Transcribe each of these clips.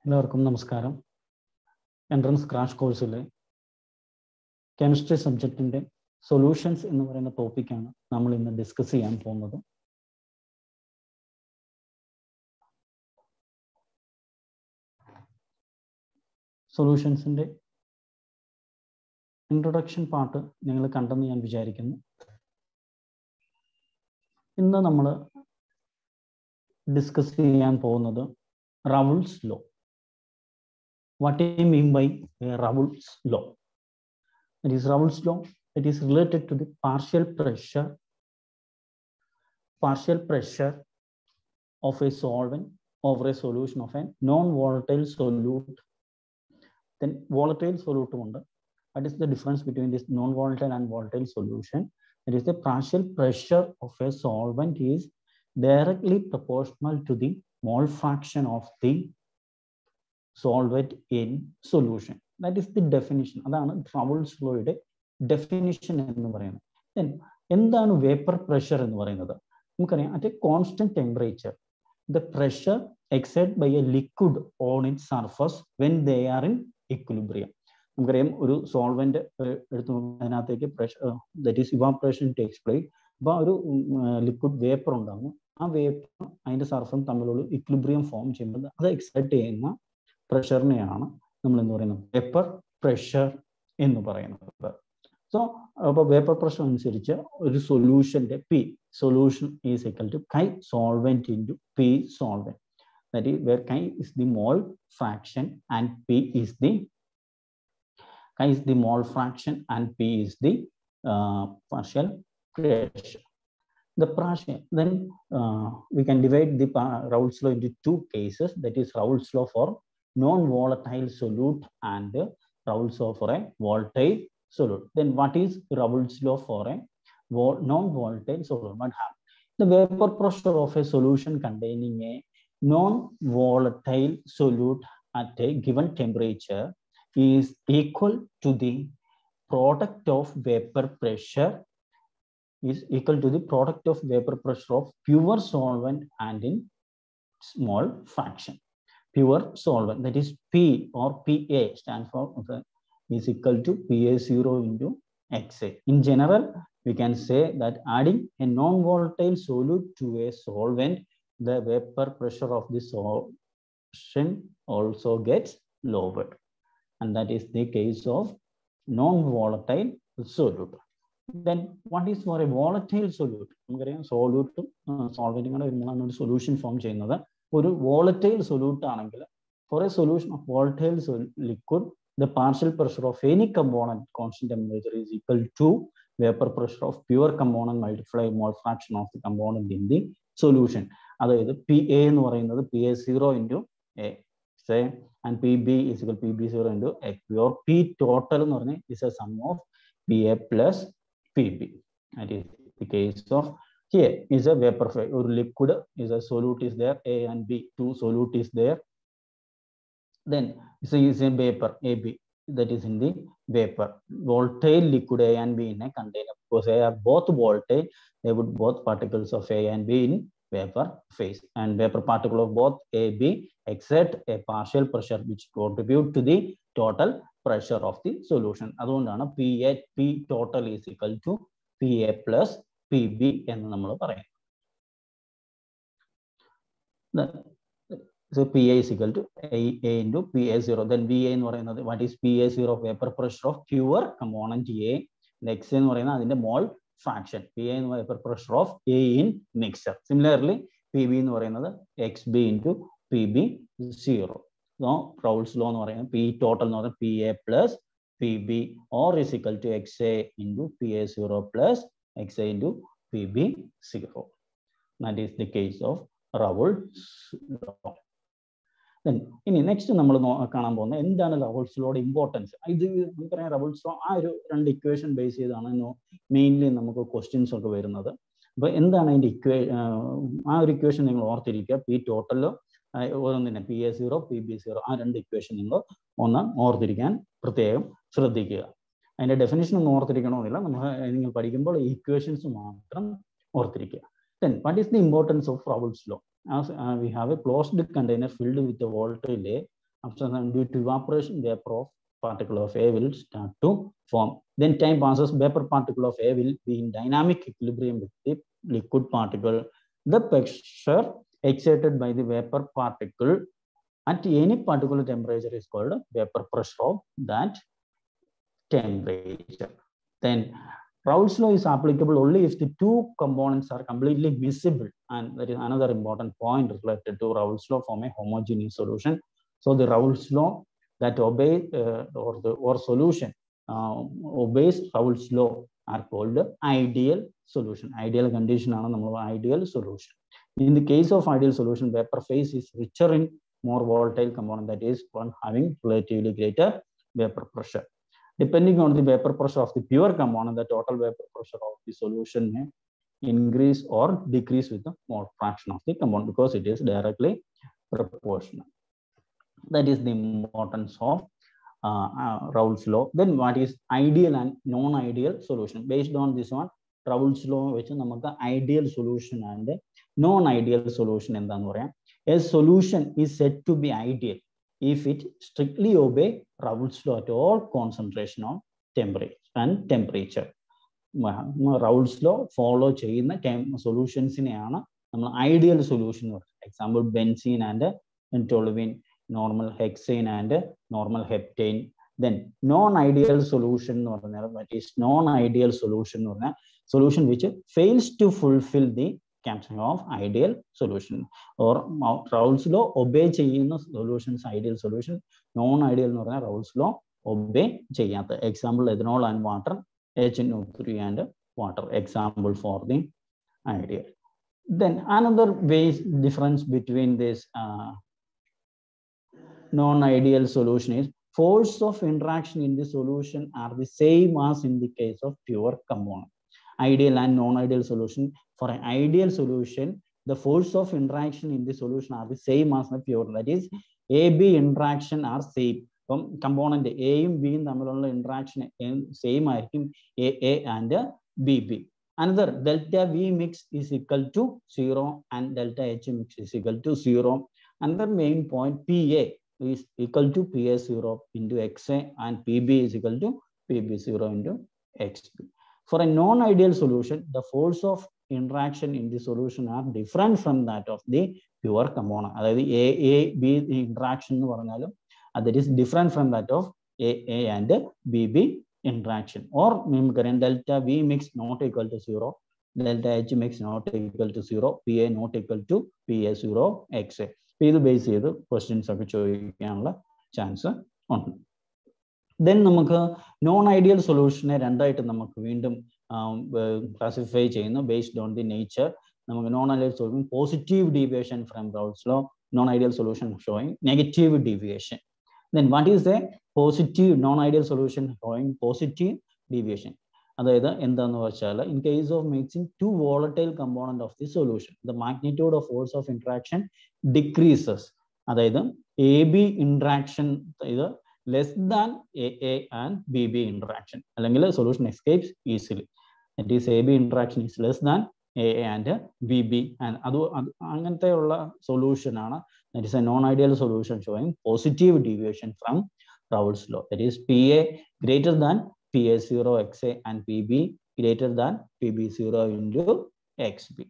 എല്ലാവർക്കും നമസ്കാരം. Entrance crash കോഴ്സിലെ കെമിസ്ട്രി സബ്ജക്റ്റിൻ്റെ സൊല്യൂഷൻസ് എന്ന് പറയുന്ന ടോപ്പിക്കാണ് നമ്മൾ ഇന്ന് ഡിസ്കസ് ചെയ്യാൻ പോകുന്നത്. സൊല്യൂഷൻസിൻ്റെ ഇൻട്രൊഡക്ഷൻ പാർട്ട് നിങ്ങൾ കണ്ടെന്ന് ഞാൻ വിചാരിക്കുന്നു. ഇന്ന് നമ്മൾ ഡിസ്കസ് ചെയ്യാൻ പോകുന്നത് Raoult's law. What do you mean by Raoult's law? It is Raoult's law. It is related to the partial pressure of a solvent over a solution of a non-volatile solute. Then volatile solute ഉണ്ട്. What is the difference between this non-volatile and volatile solution? It is the partial pressure of a solvent is directly proportional to the mole fraction of the solvent in solution. That is the definition. അതാണ് Raoult's lawയുടെ definition എന്ന് പറയുന്നത്. Then എന്താണ് vapour pressure എന്ന് പറയുന്നത്? നമുക്കറിയാം, at a constant temperature the pressure exerted by a liquid on its surface when they are in equilibrium. നമുക്കറിയാം, ഒരു solvent എടുത്തു അതിനകത്തേക്ക് pressure, that is evaporation takes place. അപ്പോൾ ഒരു ലിക്വിഡ് വേപ്പർ ഉണ്ടാകുന്നു. ആ വേപ്പർ അതിൻ്റെ സർഫസും തമ്മിലുള്ള ഇക്വിലിബ്രിയം ഫോം ചെയ്യുമ്പോൾ അത് എക്സൈറ്റ് ചെയ്യുന്ന പ്രഷറിനെയാണ് നമ്മൾ എന്ന് പറയുന്നത് വേപ്പർ പ്രഷർ എന്ന് പറയുന്നത്. സോ അപ്പോൾ വേപ്പർ പ്രഷർ അനുസരിച്ച് ഒരു സൊല്യൂഷന്റെ P solution is equal to chi solvent into P solvent. That is where chi is the mole fraction and P is the mole fraction and P is the partial pressure. The pressure, then we can divide the Raoult's law into two cases. That is Raoult's law for non-volatile solute and Raoult's law for a volatile solute. Then what is Raoult's law for a non-volatile solute? What happens? The vapor pressure of a solution containing a non-volatile solute at a given temperature is equal to the product of vapor pressure of pure solvent and in small fraction. Pure solvent, that is P or PA stands for is equal to PA0 into XA. In general, we can say that adding a non-volatile solute to a solvent, the vapor pressure of the solution also gets lowered. And that is the case of non-volatile solute. Then what is for a volatile solute? നമുക്കറിയാം, സോല്യൂട്ടും സോൾവെന്റും കൂടെ വരുമ്പോഴാണ് ഒരു solution form ചെയ്യുന്നത്. ഒരു volatile solute ആണെങ്കിൽ for a solution of volatile liquid the partial pressure of any component constant temperature is equal to vapour pressure of pure component multiply mole fraction of the component in the solution. അതായത് P A എന്ന് പറയുന്നത് PA0 into A and PB is equal to PB0 into X. Your P total is a sum of PA plus PB. That is the case of here is a vapor phase. Or liquid is a solute is there, A and B, two solute is there. Then is a vapor AB, that is in the vapor. Volatile liquid A and B in a container. Because they are both volatile, they would both particles of A and B in vapor phase, and vapor particle of both AB exert a partial pressure which contribute to the total pressure of the solution. അതുകൊണ്ടാണ് P total is equal to PA plus PB എന്ന് നമ്മൾ പറയുന്നത്. So PA is equal to A into PA0. Then VA എന്ന് പറയുന്നത് what is PA0 vapor pressure of pure component A. X എന്ന് പറയുന്നത് അതിന്റെ മോൾ fraction. PA എന്ന് vapor pressure of A in mixture. Similarly, PB എന്ന് പറയുന്നത് XB into PB0. So Raoult's law എന്ന് പറയുന്നത് P total എന്ന് പറയുന്നത് PA plus PB or is equal to XA into PA0 plus XA into PB0. That is the case of Raoult's law. Then ഇനി next നമ്മൾ കാണാൻ പോകുന്നത് എന്താണ് Raoult's lawയുടെ importance. ഇത് നമുക്കറിയാം, Raoult's law ആ ഒരു രണ്ട് ഇക്വേഷൻ ബേസ് ചെയ്താണ് മെയിൻലി നമുക്ക് ക്വസ്റ്റ്യൻസ് ഒക്കെ വരുന്നത്. അപ്പോൾ എന്താണ് അതിൻ്റെ ആ ഒരു ഇക്വേഷൻ നിങ്ങൾ ഓർത്തിരിക്കുക. P ടോട്ടലോ ഓരോന്നിനെ PA0 PB0 ആ രണ്ട് ഇക്വേഷൻ നിങ്ങൾ ഒന്ന് ഓർത്തിരിക്കാൻ പ്രത്യേകം ശ്രദ്ധിക്കുക. അതിൻ്റെ ഡെഫിനിഷൻ ഒന്നും ഓർത്തിരിക്കണമെന്നില്ല, നിങ്ങൾ പഠിക്കുമ്പോൾ ഈ ഇക്വേഷൻസ് മാത്രം ഓർത്തിരിക്കുക. Then what is the importance of Raoult's law? As we have a closed container filled with the volatile A After that, due to evaporation, vapor of particle of A will start to form. Then time passes, vapor particle of A will be in dynamic equilibrium with the liquid particle. The pressure exerted by the vapor particle at any particular temperature is called vapor pressure of that temperature. Then Raoult's law is applicable only if the two components are completely miscible, and that is another important point related to Raoult's law from a homogeneous solution. So the Raoult's law that obeys solution obeys Raoult's law are called ideal solution. Ideal condition is ideal solution. In the case of ideal solution, vapor phase is richer in more volatile component, that is one having relatively greater vapor pressure. Depending on the vapor pressure of the pure component, the total vapor pressure of the solution may increase or decrease with the mole fraction of the component because it is directly proportional. That is the importance of Raoult's law. Then what is ideal and non-ideal solution? Based on this one, Raoult's law which is the ideal solution and non-ideal solution. A solution is said to be ideal if it strictly obeys Raoult's law at all concentration of temperature. Raoult's law follow solutions in ideal solution. Example, benzene and toluene, normal hexane and normal heptane. Then non-ideal solution, what is non-ideal solution? Solution which fails to fulfill the caption of ideal solution, or Raoult's law obey solutions ideal solution, non-ideal Raoult's law obey cheyatha. Example, ethanol and water, HNO3 and water. Example for the ideal. Then another difference between this non-ideal solution is force of interaction in the solution are the same as in the case of pure component. Ideal and non-ideal solution. For an ideal solution, the force of interaction in the solution are the same as the pure. That is, AB interaction are same. From component A and B in the interaction same AA and BB. Another delta V mix is equal to 0 and delta H mix is equal to 0. Another main point, PA is equal to PA0 into XA and PB is equal to PB0 into XB. For a non-ideal solution, the force of interaction in the solution are different from that of the pure component. That is, A, B interaction, that is different from that of A and BB interaction. Or delta V mix not equal to 0, delta H mix not equal to 0, PA not equal to PA0 XA. This is based questions chance on. Then non-ideal solution classify based on the nature. Non-ideal solution positive deviation from Raoult's law, non-ideal solution showing negative deviation. Then what is the positive non-ideal solution showing positive deviation? In case of mixing two volatile components of the solution, the magnitude of force of interaction decreases. AB interaction either less than AA and BB interaction. The solution escapes easily. That is, AB interaction is less than AA and BB, and that solution that is a non-ideal solution showing positive deviation from Raoult's law. That is, PA greater than PA0 XA and PB greater than PB0 into XB.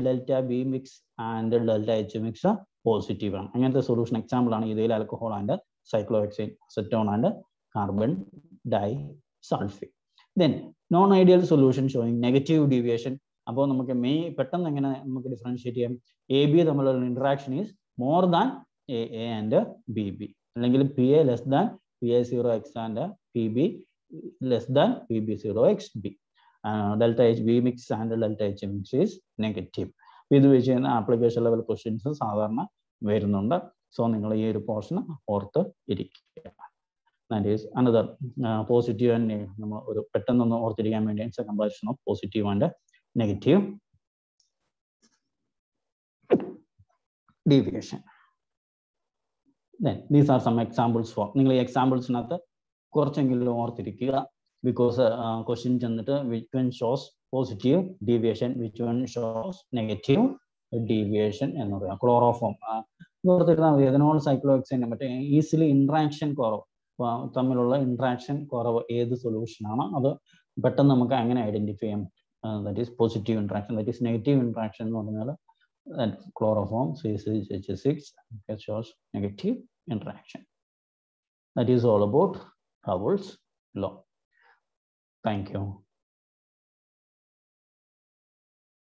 Delta B mix and delta H mix are positive. The solution example is alcohol and cyclohexane, acetone and carbon disulfide. Then non-ideal solution showing negative deviation. Upon differentiate AB interaction is more than AA and BB. PA less than PA0X and PB less than PB0XB. Delta HB mix and delta H mix is negative. With which application level questions is so you portion ortho. That is another positive and comparison of positive and negative deviation. Then these are some examples for examples because question which one shows positive deviation, which one shows negative deviation. Chloroform ethanol cyclohexane മറ്റേ easily interaction കുറവ് തമ്മിലുള്ള interaction കുറവ് ഏത് സൊല്യൂഷനാണ് അത് പെട്ടെന്ന് നമുക്ക് അങ്ങനെ identify ചെയ്യാൻ പറ്റും. That is positive interaction. That is negative interaction എന്ന് പറഞ്ഞാൽ chloroform CH6 shows negative interaction. That is all about Raoult's law. Thank you.